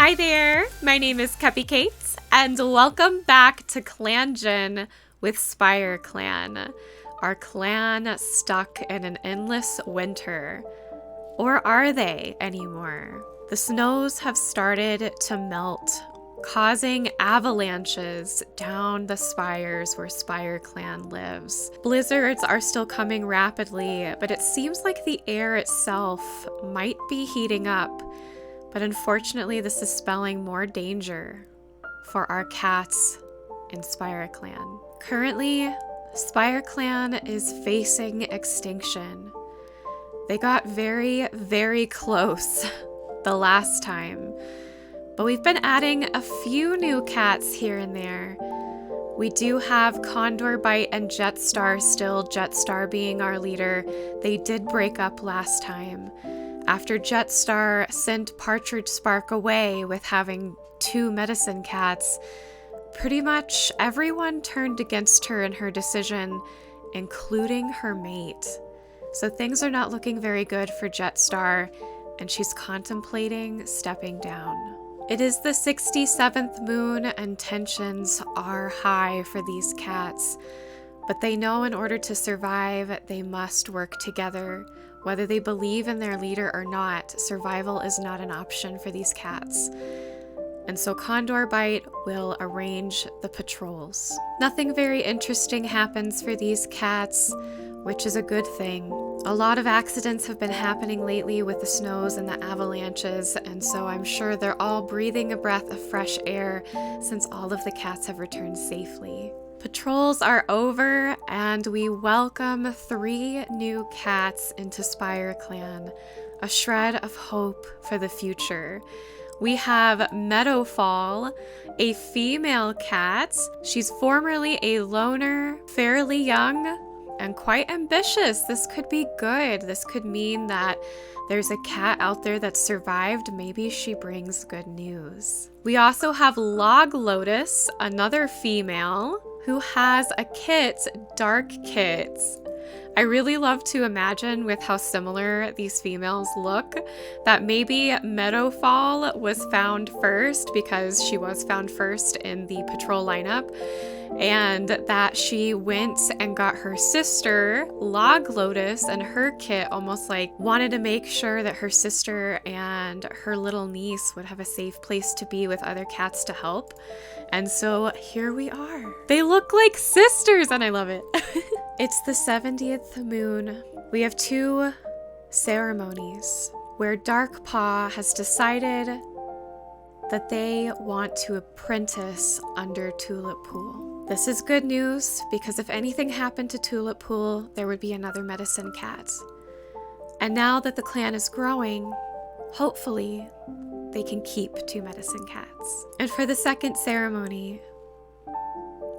Hi there, my name is Cupicate, and welcome back to clangen with Spire Clan. Our clan stuck in an endless winter. Or are they anymore? The snows have started to melt, causing avalanches down the spires where Spire Clan lives. Blizzards are still coming rapidly, but it seems like the air itself might be heating up. But unfortunately, this is spelling more danger for our cats in Spire Clan. Currently, Spire Clan is facing extinction. They got very, very close the last time, but we've been adding a few new cats here and there. We do have Condor Bite and Jetstar still, Jetstar being our leader. They did break up last time. After Jetstar sent Partridge Spark away with having 2 medicine cats, pretty much everyone turned against her in her decision, including her mate. So things are not looking very good for Jetstar, and she's contemplating stepping down. It is the 67th moon, and tensions are high for these cats, but they know in order to survive, they must work together. Whether they believe in their leader or not, survival is not an option for these cats. And so Condor Bite will arrange the patrols. Nothing very interesting happens for these cats, which is a good thing. A lot of accidents have been happening lately with the snows and the avalanches, and so I'm sure they're all breathing a breath of fresh air since all of the cats have returned safely. Patrols are over, and we welcome 3 new cats into Spire Clan, a shred of hope for the future. We have Meadowfall, a female cat. She's formerly a loner, fairly young, and quite ambitious. This could be good. This could mean that there's a cat out there that survived. Maybe she brings good news. We also have Log Lotus, another female, who has a kit, Dark Kit. I really love to imagine with how similar these females look that maybe Meadowfall was found first because she was found first in the patrol lineup, and that she went and got her sister, Log Lotus, and her kit, almost like wanted to make sure that her sister and her little niece would have a safe place to be with other cats to help. And so here we are. They look like sisters, and I love it. It's the 70th moon. We have 2 ceremonies where Dark Paw has decided that they want to apprentice under Tulip Pool. This is good news because if anything happened to Tulip Pool, there would be another medicine cat. And now that the clan is growing, hopefully they can keep 2 medicine cats. And for the second ceremony,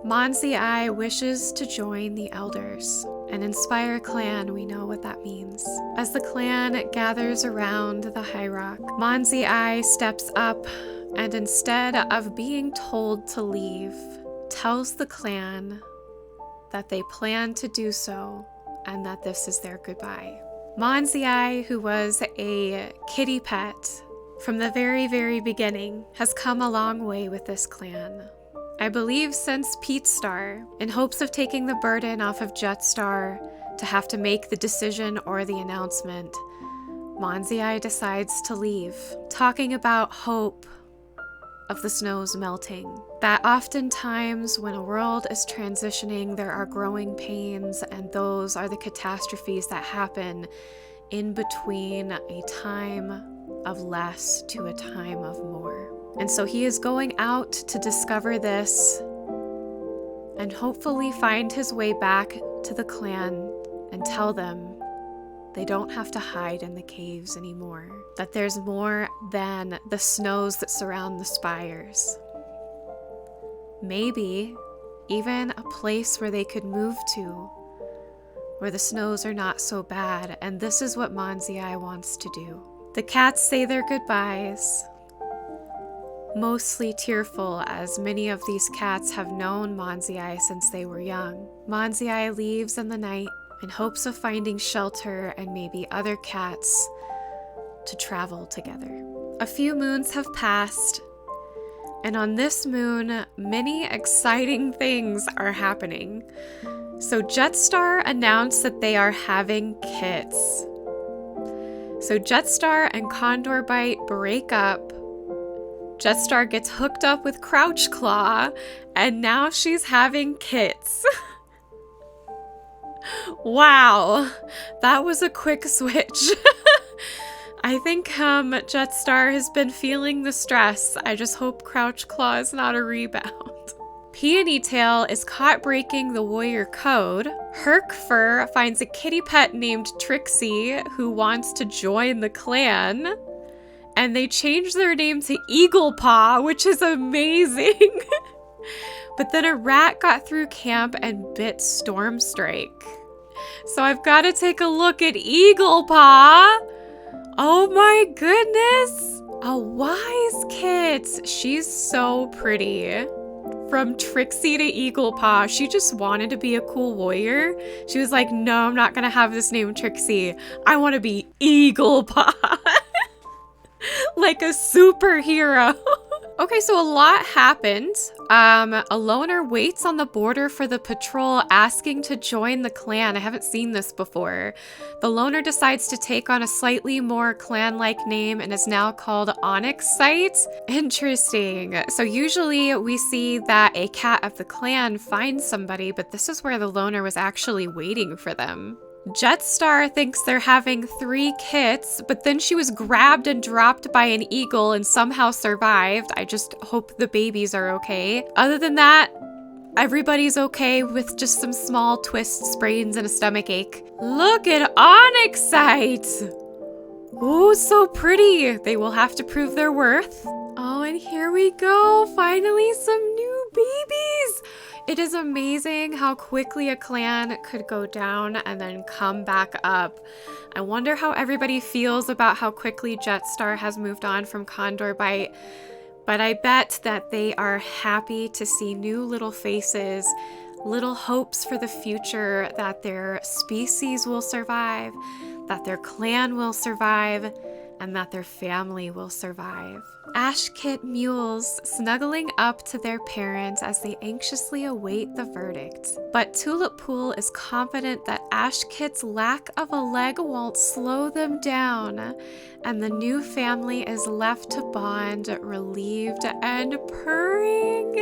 Monzi wishes to join the elders, and in Spire Clan we know what that means. As the clan gathers around the High Rock, Monzi steps up and instead of being told to leave, tells the clan that they plan to do so and that this is their goodbye. Monzi, who was a kitty pet from the very, very beginning, has come a long way with this clan. I believe since Pete Star, in hopes of taking the burden off of Jetstar to have to make the decision or the announcement, Monzi decides to leave, talking about hope of the snows melting. That oftentimes when a world is transitioning, there are growing pains, and those are the catastrophes that happen in between a time of less to a time of more. And so he is going out to discover this and hopefully find his way back to the clan and tell them they don't have to hide in the caves anymore, that there's more than the snows that surround the spires. Maybe even a place where they could move to, where the snows are not so bad, and this is what Monzi wants to do. The cats say their goodbyes, mostly tearful, as many of these cats have known Monzi since they were young. Monzi leaves in the night in hopes of finding shelter and maybe other cats to travel together. A few moons have passed, and on this moon, many exciting things are happening. So Jetstar announced that they are having kits. So Jetstar and Condorbite break up. Jetstar gets hooked up with Crouchclaw, and now she's having kits. Wow, that was a quick switch. I think Jetstar has been feeling the stress. I just hope Crouchclaw is not a rebound. Peony Tail is caught breaking the warrior code. Herkfur finds a kitty pet named Trixie who wants to join the clan. And they changed their name to Eaglepaw, which is amazing. But then a rat got through camp and bit Stormstrike. So I've got to take a look at Eaglepaw. Oh my goodness. A wise kit. She's so pretty. From Trixie to Eaglepaw, she just wanted to be a cool warrior. She was like, no, I'm not going to have this name Trixie. I want to be Eaglepaw. Like a superhero. Okay, so a lot happened. A loner waits on the border for the patrol asking to join the clan. I haven't seen this before. The loner decides to take on a slightly more clan-like name and is now called Onyx Sight. Interesting. So usually we see that a cat of the clan finds somebody, but this is where the loner was actually waiting for them. Jetstar thinks they're having 3 kits, but then she was grabbed and dropped by an eagle and somehow survived. I just hope the babies are okay. Other than that, everybody's okay with just some small twists, sprains, and a stomach ache. Look at Onyx Sight! Oh, so pretty. They will have to prove their worth. Oh, and here we go. Finally, some new babies. It is amazing how quickly a clan could go down and then come back up. I wonder how everybody feels about how quickly Jetstar has moved on from Condorbite, but I bet that they are happy to see new little faces, little hopes for the future, that their species will survive, that their clan will survive, and that their family will survive. Ash Kit mules snuggling up to their parents as they anxiously await the verdict. But Tulip Pool is confident that Ash Kit's lack of a leg won't slow them down, and the new family is left to bond, relieved and purring.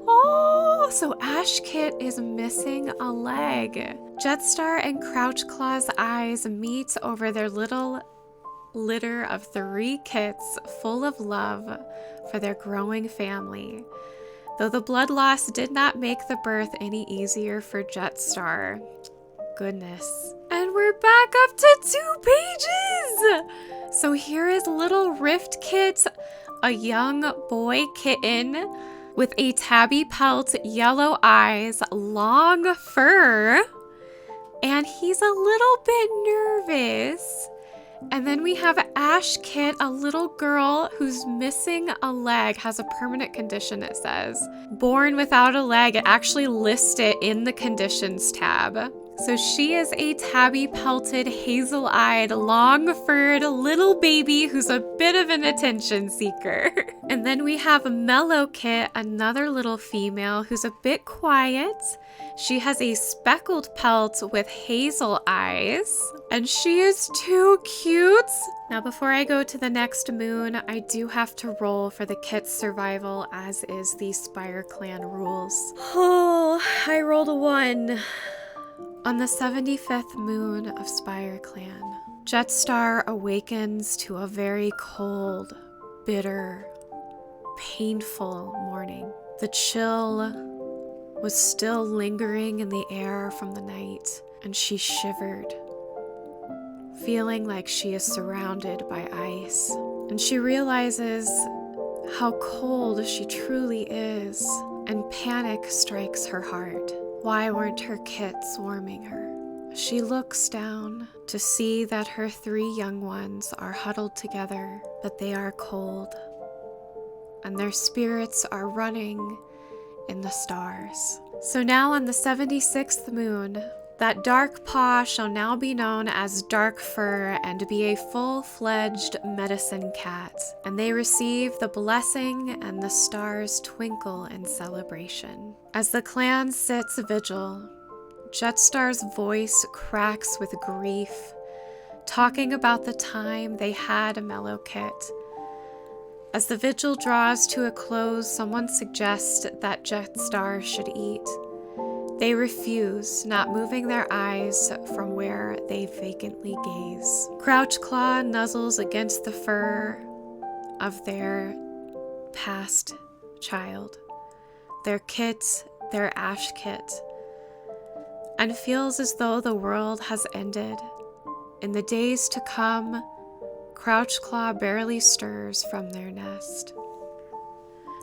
Oh, so Ash Kit is missing a leg. Jetstar and Crouchclaw's eyes meet over their little litter of 3 kits full of love for their growing family, though the blood loss did not make the birth any easier for Jetstar. Goodness. And we're back up to 2 pages! So here is little Rift Kit, a young boy kitten with a tabby pelt, yellow eyes, long fur, and he's a little bit nervous. And then we have Ash Kit, a little girl who's missing a leg, has a permanent condition, it says. Born without a leg, it actually lists it in the conditions tab. So she is a tabby-pelted, hazel-eyed, long-furred little baby who's a bit of an attention seeker. And then we have Mellow Kit, another little female who's a bit quiet. She has a speckled pelt with hazel eyes, and she is too cute. Now, before I go to the next moon, I do have to roll for the kit's survival, as is the Spire clan rules. Oh, I rolled a 1. On the 75th moon of Spire clan, Jetstar awakens to a very cold, bitter, painful morning. The chill was still lingering in the air from the night, and she shivered, feeling like she is surrounded by ice. And she realizes how cold she truly is, and panic strikes her heart. Why weren't her kits warming her? She looks down to see that her 3 young ones are huddled together, but they are cold, and their spirits are running in the stars. So now on the 76th moon, That dark paw shall now be known as Dark Fur and be a full-fledged medicine cat, and they receive the blessing and the stars twinkle in celebration. As the clan sits vigil, Jetstar's voice cracks with grief, talking about the time they had a mellow kit. As the vigil draws to a close, someone suggests that Jetstar should eat. They refuse, not moving their eyes from where they vacantly gaze. Crouchclaw nuzzles against the fur of their past child, their kit, their ash kit, and feels as though the world has ended. In the days to come, Crouchclaw barely stirs from their nest.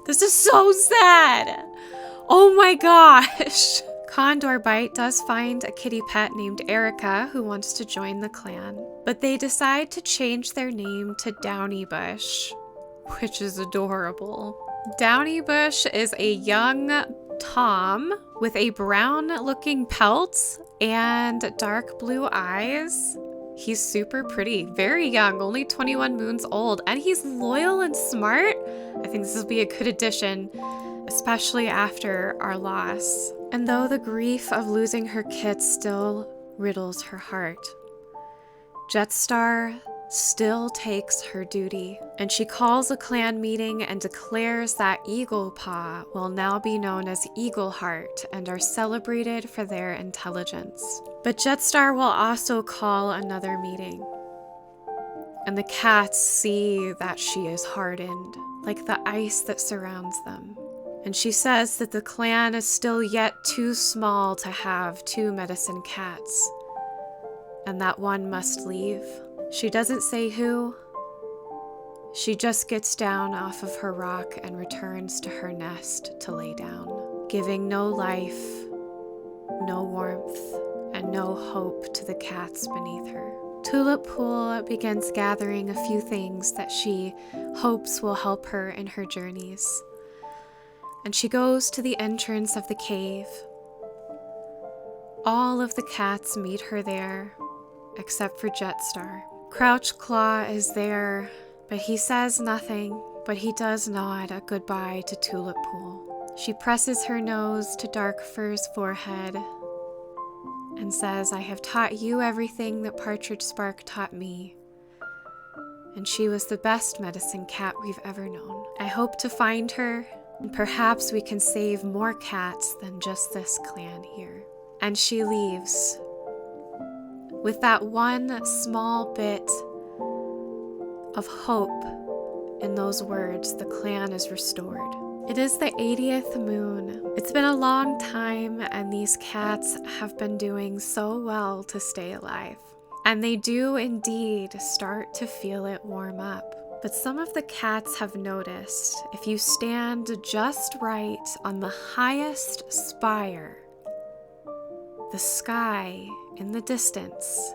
This is so sad! Oh my gosh! Condor Bite does find a kitty pet named Erica who wants to join the clan, but they decide to change their name to Downy Bush, which is adorable. Downy Bush is a young Tom with a brown-looking pelt and dark blue eyes. He's super pretty, very young, only 21 moons old, and he's loyal and smart. I think this will be a good addition, especially after our loss. And though the grief of losing her kit still riddles her heart, Jetstar still takes her duty, and she calls a clan meeting and declares that Eagle Paw will now be known as Eagle Heart and are celebrated for their intelligence. But Jetstar will also call another meeting, and the cats see that she is hardened, like the ice that surrounds them. And she says that the clan is still yet too small to have 2 medicine cats, and that one must leave. She doesn't say who. She just gets down off of her rock and returns to her nest to lay down, giving no life, no warmth, and no hope to the cats beneath her. Tulip Pool begins gathering a few things that she hopes will help her in her journeys, and she goes to the entrance of the cave. All of the cats meet her there, except for Jetstar. Crouchclaw is there, but he says nothing, but he does nod a goodbye to Tulip Pool. She presses her nose to Dark Fur's forehead and says, "I have taught you everything that Partridge Spark taught me, and she was the best medicine cat we've ever known. I hope to find her, and perhaps we can save more cats than just this clan here." And she leaves. With that one small bit of hope in those words, the clan is restored. It is the 80th moon. It's been a long time, and these cats have been doing so well to stay alive. And they do indeed start to feel it warm up. But some of the cats have noticed if you stand just right on the highest spire, the sky in the distance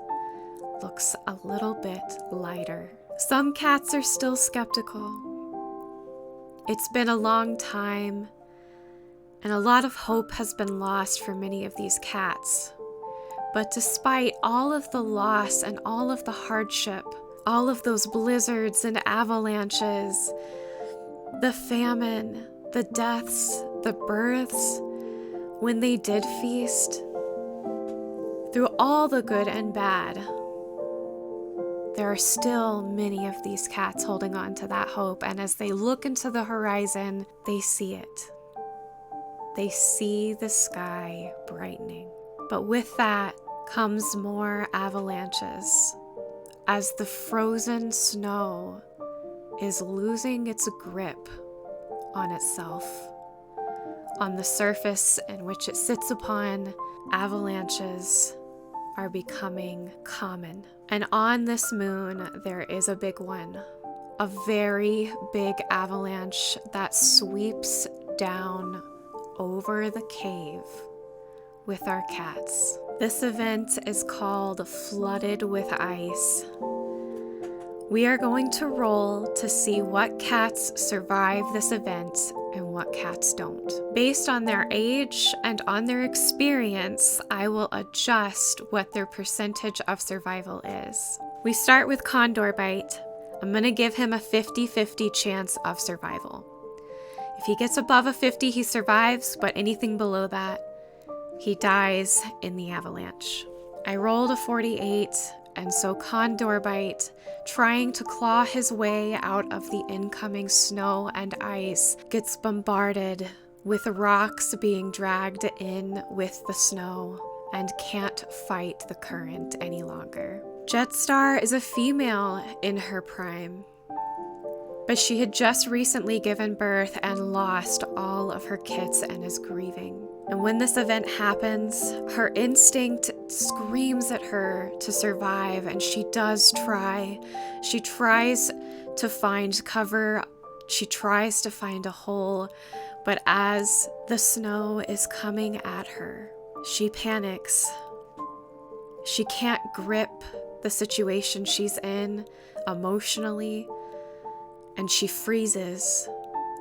looks a little bit lighter. Some cats are still skeptical. It's been a long time, and a lot of hope has been lost for many of these cats. But despite all of the loss and all of the hardship, all of those blizzards and avalanches, the famine, the deaths, the births, when they did feast, through all the good and bad, there are still many of these cats holding on to that hope, and as they look into the horizon, they see it. They see the sky brightening. But with that comes more avalanches, as the frozen snow is losing its grip on itself. On the surface in which it sits upon, avalanches are becoming common. And on this moon, there is a big one, a very big avalanche that sweeps down over the cave with our cats. This event is called Flooded with Ice. We are going to roll to see what cats survive this event and what cats don't. Based on their age and on their experience, I will adjust what their percentage of survival is. We start with Condor Bite. I'm going to give him a 50-50 chance of survival. If he gets above a 50, he survives, but anything below that, he dies in the avalanche. I rolled a 48, and so Condor Bite, trying to claw his way out of the incoming snow and ice, gets bombarded with rocks being dragged in with the snow and can't fight the current any longer. Jetstar is a female in her prime, but she had just recently given birth and lost all of her kits and is grieving. And when this event happens, her instinct screams at her to survive, and she does try. She tries to find cover. She tries to find a hole, but as the snow is coming at her, she panics. She can't grip the situation she's in emotionally, and she freezes,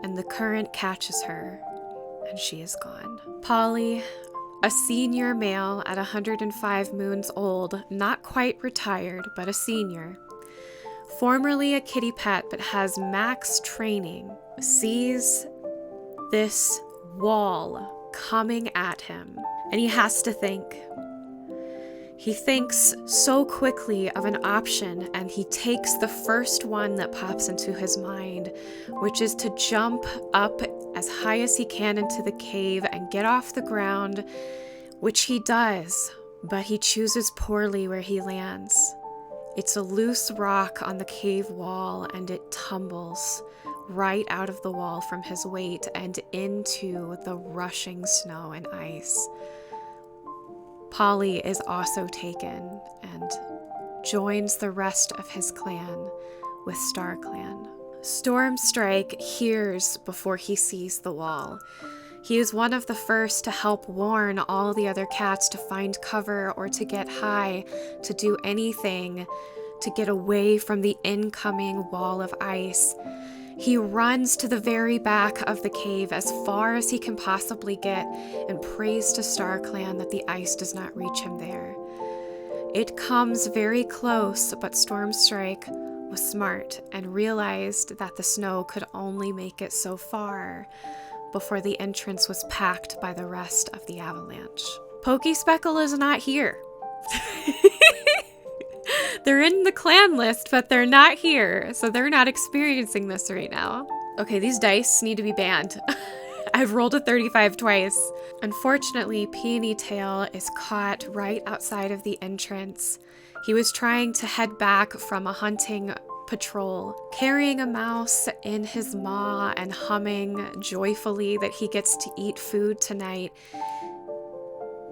and the current catches her, and she is gone. Polly, a senior male at 105 moons old, not quite retired, but a senior, formerly a kitty pet but has max training, sees this wall coming at him, and he has to think. He thinks so quickly of an option, and he takes the first one that pops into his mind, which is to jump up as high as he can into the cave and get off the ground, which he does, but he chooses poorly where he lands. It's a loose rock on the cave wall, and it tumbles right out of the wall from his weight and into the rushing snow and ice. Polly is also taken and joins the rest of his clan with Star Clan. Stormstrike hears before he sees the wall. He is one of the first to help warn all the other cats to find cover or to get high, to do anything to get away from the incoming wall of ice. He runs to the very back of the cave as far as he can possibly get and prays to StarClan that the ice does not reach him there. It comes very close, but Stormstrike was smart and realized that the snow could only make it so far before the entrance was packed by the rest of the avalanche. Pokespeckle is not here. They're in the clan list, but they're not here, so they're not experiencing this right now. Okay, these dice need to be banned. I've rolled a 35 twice. Unfortunately, Peony Tail is caught right outside of the entrance. He was trying to head back from a hunting patrol, carrying a mouse in his maw and humming joyfully that he gets to eat food tonight.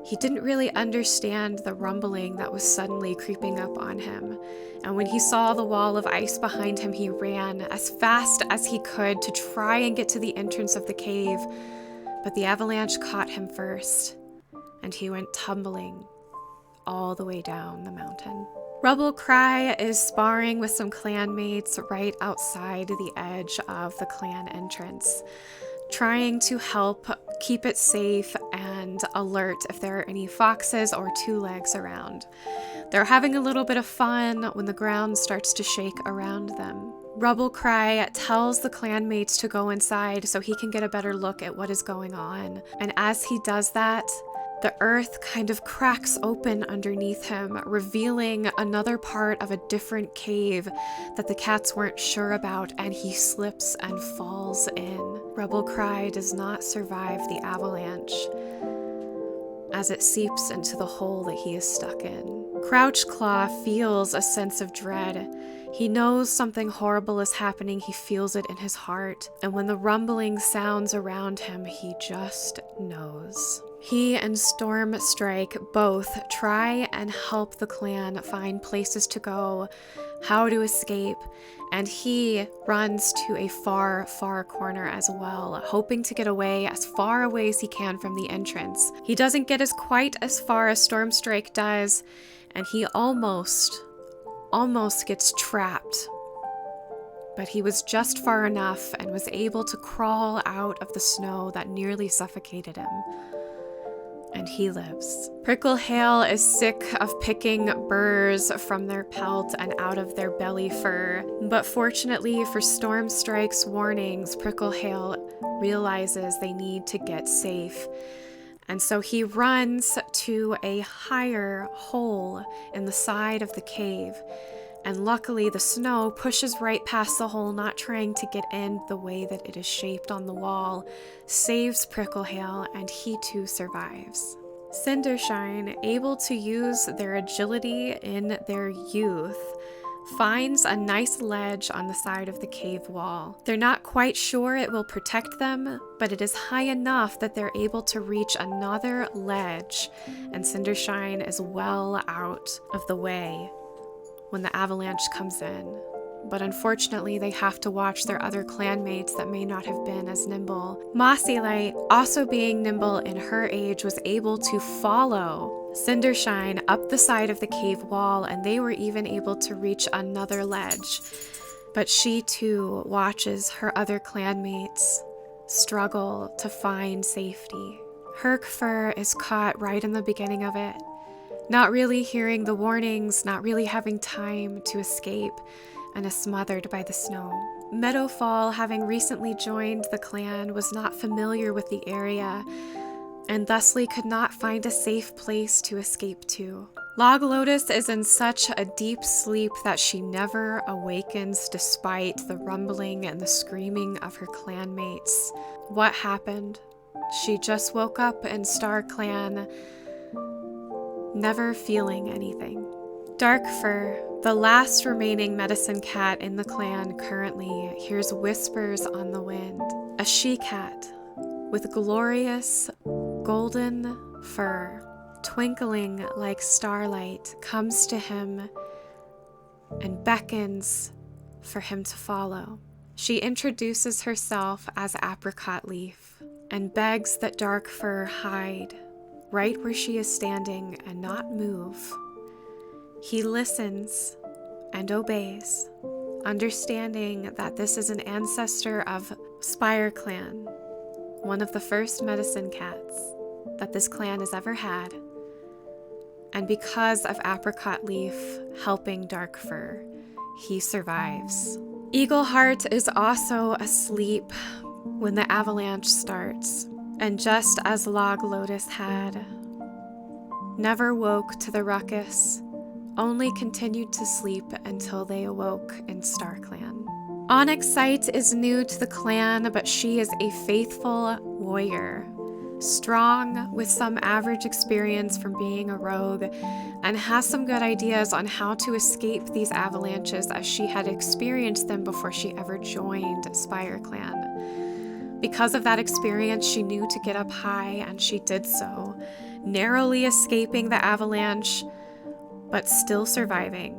He didn't really understand the rumbling that was suddenly creeping up on him, and when he saw the wall of ice behind him, he ran as fast as he could to try and get to the entrance of the cave, but the avalanche caught him first, and he went tumbling all the way down the mountain. Rubble Cry is sparring with some clanmates right outside the edge of the clan entrance, trying to help keep it safe and alert if there are any foxes or two legs around. They're having a little bit of fun when the ground starts to shake around them. Rubble Cry tells the clanmates to go inside so he can get a better look at what is going on. And as he does that, the earth kind of cracks open underneath him, revealing another part of a different cave that the cats weren't sure about, and he slips and falls in. Rubble Cry does not survive the avalanche as it seeps into the hole that he is stuck in. Crouch Claw feels a sense of dread. He knows something horrible is happening. He feels it in his heart. And when the rumbling sounds around him, he just knows. He and Stormstrike both try and help the clan find places to go, how to escape, and he runs to a far, far corner as well, hoping to get away as far away as he can from the entrance. He doesn't get quite as far as Stormstrike does, and he almost gets trapped. but he was just far enough and was able to crawl out of the snow that nearly suffocated him. And he lives. Pricklehail is sick of picking burrs from their pelt and out of their belly fur, but fortunately for Stormstrike's warnings, Pricklehail realizes they need to get safe. And so he runs to a higher hole in the side of the cave. And luckily, the snow pushes right past the hole, not trying to get in the way that it is shaped on the wall, saves Pricklehail, and he too survives. Cindershine, able to use their agility in their youth, finds a nice ledge on the side of the cave wall. They're not quite sure it will protect them, but it is high enough that they're able to reach another ledge, and Cindershine is well out of the way when the avalanche comes in. But unfortunately, they have to watch their other clanmates that may not have been as nimble. Mossy-Light, also being nimble in her age, was able to follow Cindershine up the side of the cave wall, and they were even able to reach another ledge. But she too watches her other clanmates struggle to find safety. Herkfur is caught right in the beginning of it, not really hearing the warnings, not really having time to escape, and is smothered by the snow. Meadowfall, having recently joined the clan, was not familiar with the area, and thusly could not find a safe place to escape to. Log Lotus is in such a deep sleep that she never awakens despite the rumbling and the screaming of her clanmates. What happened? She just woke up in Star Clan, never feeling anything. Darkfur, the last remaining medicine cat in the clan currently, hears whispers on the wind. A she-cat with glorious golden fur, twinkling like starlight, comes to him and beckons for him to follow. She introduces herself as Apricot Leaf and begs that Darkfur hide right where she is standing and not move. He listens and obeys, understanding that this is an ancestor of Spire clan, one of the first medicine cats that this clan has ever had, and because of Apricot Leaf helping Darkfur, he survives. Eagleheart is also asleep when the avalanche starts, and just as Log Lotus had, never woke to the ruckus, only continued to sleep until they awoke in Star Clan. Onyx Sight is new to the clan, but she is a faithful warrior, strong with some average experience from being a rogue, and has some good ideas on how to escape these avalanches as she had experienced them before she ever joined Spire Clan. Because of that experience, she knew to get up high, and she did so, narrowly escaping the avalanche, but still surviving.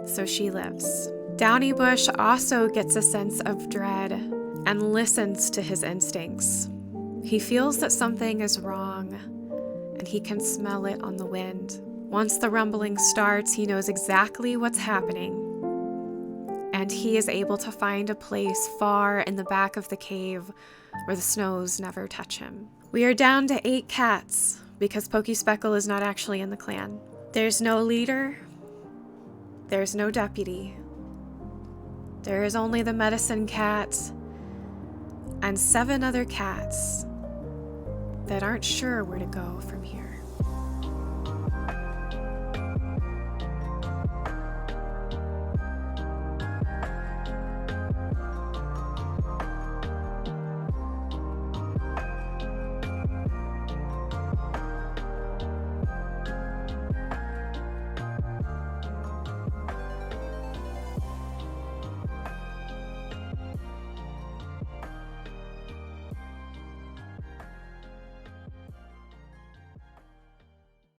So she lives. Downybush also gets a sense of dread and listens to his instincts. He feels that something is wrong, and he can smell it on the wind. Once the rumbling starts, he knows exactly what's happening, and he is able to find a place far in the back of the cave where the snows never touch him. We are down to 8 cats because Pokespeckle is not actually in the clan. There's no leader. There's no deputy. There is only the medicine cat and 7 other cats that aren't sure where to go from here.